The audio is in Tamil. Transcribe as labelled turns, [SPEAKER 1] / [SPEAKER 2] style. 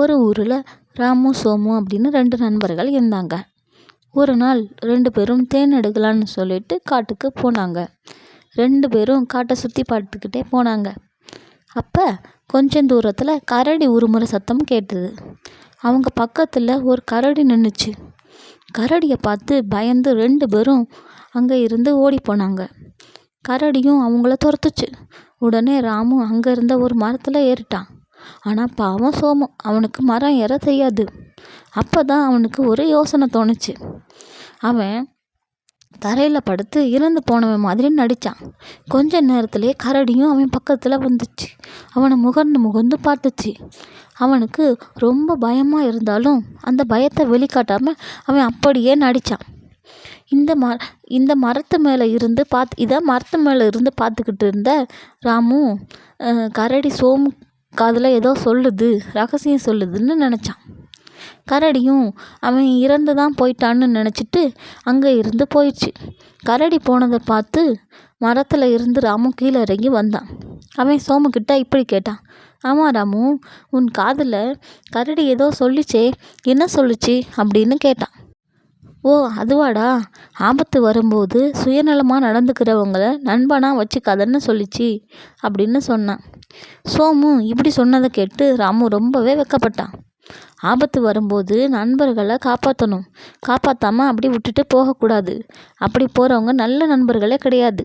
[SPEAKER 1] ஒரு ஊரில் ராமு சோமு அப்படின்னு 2 நண்பர்கள் இருந்தாங்க. ஒரு நாள் 2 பேரும் தேன் எடுக்கலான்னு சொல்லிட்டு காட்டுக்கு போனாங்க. 2 பேரும் காட்டை சுற்றி பார்த்துக்கிட்டே போனாங்க. அப்போ கொஞ்சம் தூரத்தில் கரடி உருமுறை சத்தம் கேட்டது. அவங்க பக்கத்தில் ஒரு கரடி நின்றுச்சு. கரடியை பார்த்து பயந்து 2 பேரும் அங்கே இருந்து ஓடி போனாங்க. கரடியும் அவங்கள துரத்துச்சு. உடனே ராமு அங்கே இருந்த ஒரு மரத்தில் ஏறிட்டான். ஆனால் பாவம் சோமு, அவனுக்கு மரம் ஏற தெரியாது. அப்போ தான் அவனுக்கு ஒரு யோசனை தோணுச்சு. அவன் தரையில் படுத்து இறந்து போனவன் மாதிரி நடித்தான். கொஞ்ச நேரத்திலே கரடியும் அவன் பக்கத்தில் வந்துச்சு. அவனை முகர்ந்து பார்த்துச்சு. அவனுக்கு ரொம்ப பயமாக இருந்தாலும் அந்த பயத்தை வெளிக்காட்டாமல் அவன் அப்படியே நடித்தான். இந்த மரத்து மேலே இருந்து பார்த்துக்கிட்டு இருந்த ராமு கரடி சோமு காதில் ஏதோ சொல்லுது, ரகசியம் சொல்லுதுன்னு நினச்சான். கரடியும் அவன் இறந்து தான் போயிட்டான்னு நினச்சிட்டு அங்கே இருந்து போயிடுச்சு. கரடி போனதை பார்த்து மரத்தில் இருந்து ராமு கீழே இறங்கி வந்தான். அவன் சோமுக்கிட்ட இப்படி கேட்டான். ஆமாம் ராமு, உன் காதில் கரடி ஏதோ சொல்லிச்சே, என்ன சொல்லிச்சு அப்படின்னு கேட்டான். ஓ அதுவாடா, ஆபத்து வரும்போது சுயநலமாக நடந்துக்கிறவங்கள நண்பனாக வச்சுக்காதன்னு சொல்லிச்சு அப்படின்னு சொன்னான். சோமு இப்படி சொன்னதை கேட்டு ராமு ரொம்பவே வெட்கப்பட்டான். ஆபத்து வரும்போது நண்பர்களை காப்பாற்றணும், காப்பாற்றாமல் அப்படி விட்டுட்டு போகக்கூடாது. அப்படி போகிறவங்க நல்ல நண்பர்களே கிடையாது.